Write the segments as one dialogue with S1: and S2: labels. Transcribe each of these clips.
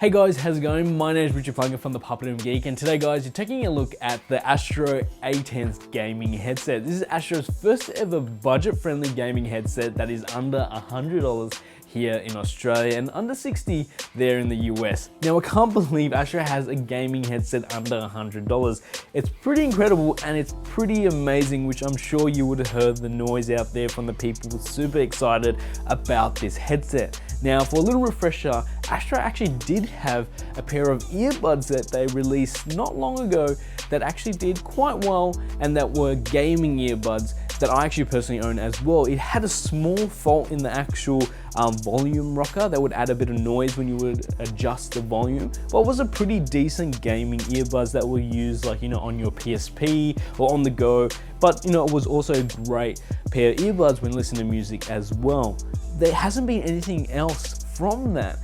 S1: Hey guys, how's it going? My name is Ritchie Plunkett from the Puppet Geek, and today guys, you're taking a look at the Astro A10 gaming headset. This is Astro's first ever budget-friendly gaming headset that is under $100 here in Australia and under 60 there in the US. Now I can't believe Astro has a gaming headset under $100. It's pretty incredible and it's pretty amazing, which I'm sure you would have heard the noise out there from the people super excited about this headset. Now for a little refresher, Astro actually did have a pair of earbuds that they released not long ago that actually did quite well, and that were gaming earbuds that I actually personally own as well. It had a small fault in the actual volume rocker that would add a bit of noise when you would adjust the volume, but it was a pretty decent gaming earbuds that were used like, on your PSP or on the go. But it was also a great pair of earbuds when listening to music as well. There hasn't been anything else from that.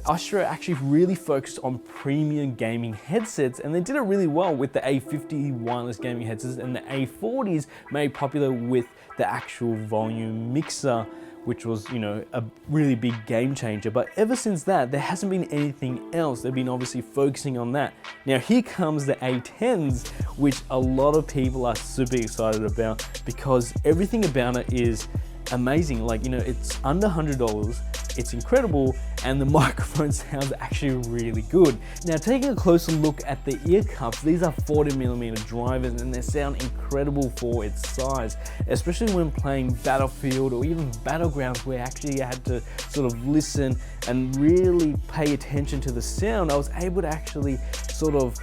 S1: Astro actually really focused on premium gaming headsets, and they did it really well with the A50 wireless gaming headsets, and the A40s made popular with the actual volume mixer, which was, a really big game changer. But ever since that, there hasn't been anything else. They've been obviously focusing on that. Now here comes the A10s, which a lot of people are super excited about because everything about it is amazing. It's under $100, it's incredible, and the microphone sounds actually really good. Now taking a closer look at the ear cups, these are 40mm drivers and they sound incredible for its size, especially when playing Battlefield or even Battlegrounds, where actually you had to sort of listen and really pay attention to the sound. I was able to actually sort of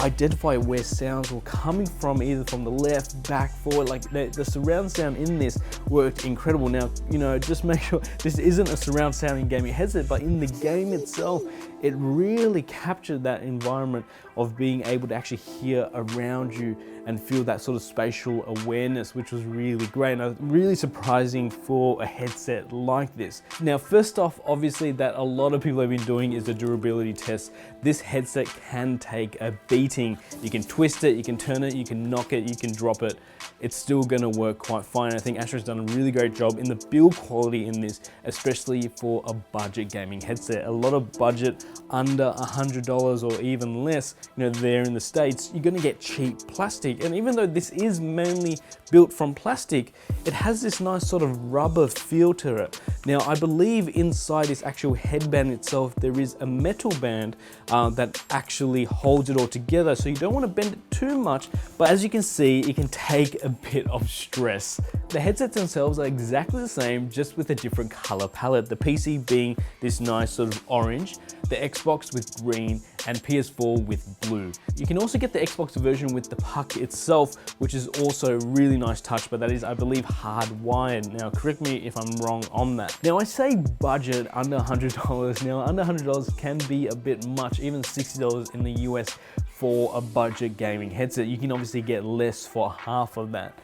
S1: identify where sounds were coming from, either from the left, back, forward. Like the surround sound in this worked incredible. Now, just make sure this isn't a surround sounding gaming headset, but in the game itself, it really captured that environment of being able to actually hear around you and feel that sort of spatial awareness, which was really great and really surprising for a headset like this. Now, first off, obviously that a lot of people have been doing is the durability test. This headset can take a beating. You can twist it, you can turn it, you can knock it, you can drop it. It's still gonna work quite fine. I think Astro's done a really great job in the build quality in this, especially for a budget gaming headset. A lot of budget under $100 or even less, there in the States, you're gonna get cheap plastic. And even though this is mainly built from plastic, it has this nice sort of rubber feel to it. Now, I believe inside this actual headband itself, there is a metal band that actually holds it all together. So you don't want to bend it too much, but as you can see, it can take a bit of stress. The headsets themselves are exactly the same, just with a different color palette. The PC being this nice sort of orange, the Xbox with green, and PS4 with blue. You can also get the Xbox version with the puck itself, which is also a really nice touch, but that is, I believe, hardwired. Now, correct me if I'm wrong on that. Now, I say budget under $100. Now, under $100 can be a bit much, even $60 in the US for a budget gaming headset. You can obviously get less for half of that.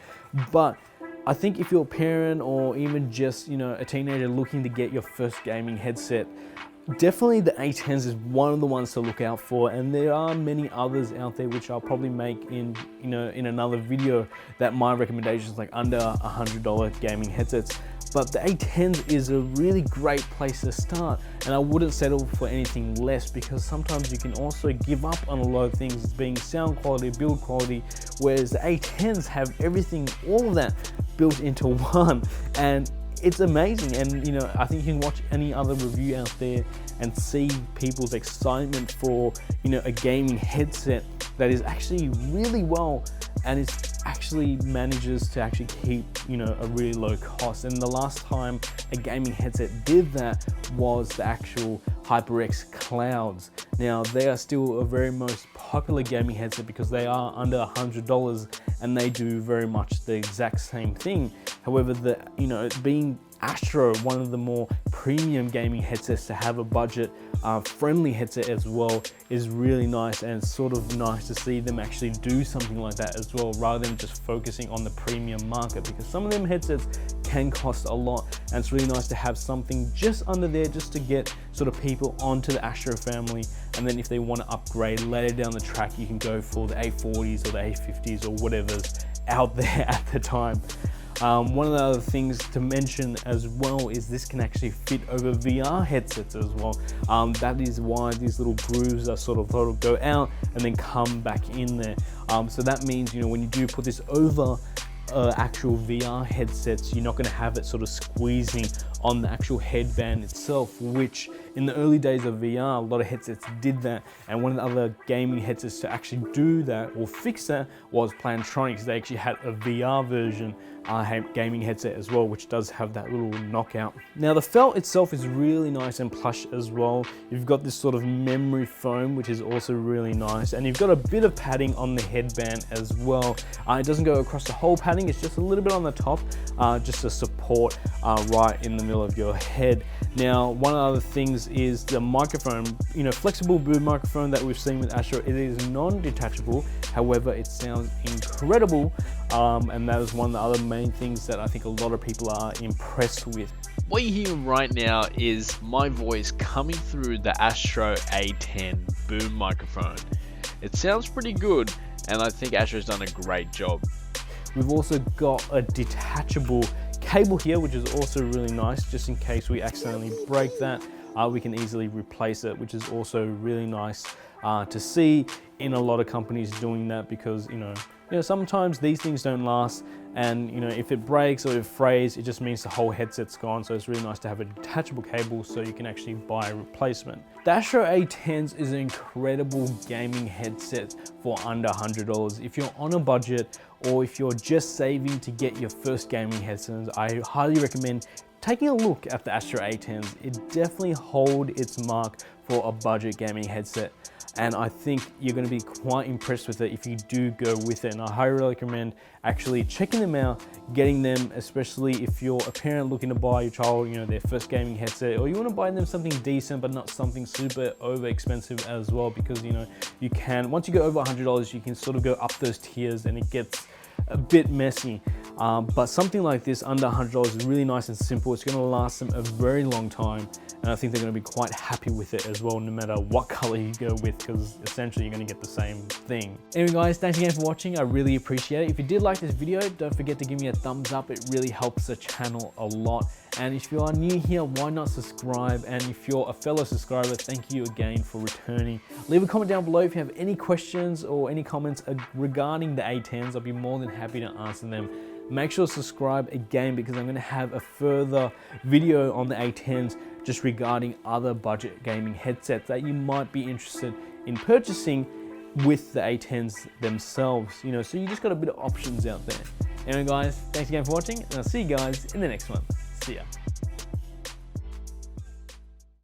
S1: But I think if you're a parent or even just, a teenager looking to get your first gaming headset, definitely the A10s is one of the ones to look out for, and there are many others out there which I'll probably make in another video, that my recommendations like under $100 gaming headsets. But the A10s is a really great place to start, and I wouldn't settle for anything less, because sometimes you can also give up on a lot of things, being sound quality, build quality, whereas the A10s have everything, all of that built into one, and it's amazing. And I think you can watch any other review out there and see people's excitement for a gaming headset that is actually really well, and it actually manages to actually keep a really low cost. And the last time a gaming headset did that was the actual HyperX Clouds. Now they are still a very most popular gaming headset because they are under $100 and they do very much the exact same thing. However, being Astro, one of the more premium gaming headsets to have a budget friendly headset as well, is really nice, and it's sort of nice to see them actually do something like that as well, rather than just focusing on the premium market, because some of them headsets can cost a lot, and it's really nice to have something just under there just to get sort of people onto the Astro family. And then if they want to upgrade later down the track, you can go for the A40s or the A50s or whatever's out there at the time. One of the other things to mention as well is this can actually fit over VR headsets as well. That is why these little grooves are sort of go out and then come back in there. So that means, you know, when you do put this over actual VR headsets, you're not going to have it sort of squeezing on the actual headband itself, which in the early days of VR, a lot of headsets did that. And one of the other gaming headsets to actually do that or fix that was Plantronics. They actually had a VR version gaming headset as well, which does have that little knockout. Now the felt itself is really nice and plush as well. You've got this sort of memory foam, which is also really nice, and you've got a bit of padding on the headband as well. It doesn't go across the whole padding, it's just a little bit on the top, just to support right in the middle of your head. Now, one of the other things is the microphone. You know, flexible boom microphone that we've seen with Astro, it is non-detachable. However, it sounds incredible, and that is one of the other main things that I think a lot of people are impressed with.
S2: What you're hearing right now is my voice coming through the Astro A10 boom microphone. It sounds pretty good, and I think Astro's done a great job.
S1: We've also got a detachable cable here, which is also really nice, just in case we accidentally break that. We can easily replace it, which is also really nice to see in a lot of companies doing that, because you know sometimes these things don't last, and you know, if it breaks or it frays, it just means the whole headset's gone. So it's really nice to have a detachable cable so you can actually buy a replacement. The Astro A10s is an incredible gaming headset for under $100. If you're on a budget, or if you're just saving to get your first gaming headsets, I highly recommend taking a look at the Astro A10s. It definitely hold its mark for a budget gaming headset, and I think you're going to be quite impressed with it if you do go with it. And I highly recommend actually checking them out, getting them, especially if you're a parent looking to buy your child, you know, their first gaming headset, or you want to buy them something decent but not something super over expensive as well, because you know, you can, once you go over $100, you can sort of go up those tiers and it gets a bit messy. But something like this under $100 is really nice and simple. It's going to last them a very long time, and I think they're going to be quite happy with it as well, no matter what color you go with, because essentially you're going to get the same thing. Anyway guys, thanks again for watching. I really appreciate it. If you did like this video, don't forget to give me a thumbs up. It really helps the channel a lot. And if you are new here, why not subscribe? And if you're a fellow subscriber, thank you again for returning. Leave a comment down below if you have any questions or any comments regarding the A10s. I'll be more than happy to answer them. Make sure to subscribe again, because I'm going to have a further video on the A10s just regarding other budget gaming headsets that you might be interested in purchasing with the A10s themselves. You know, so you just got a bit of options out there. Anyway guys, thanks again for watching, and I'll see you guys in the next one. See ya.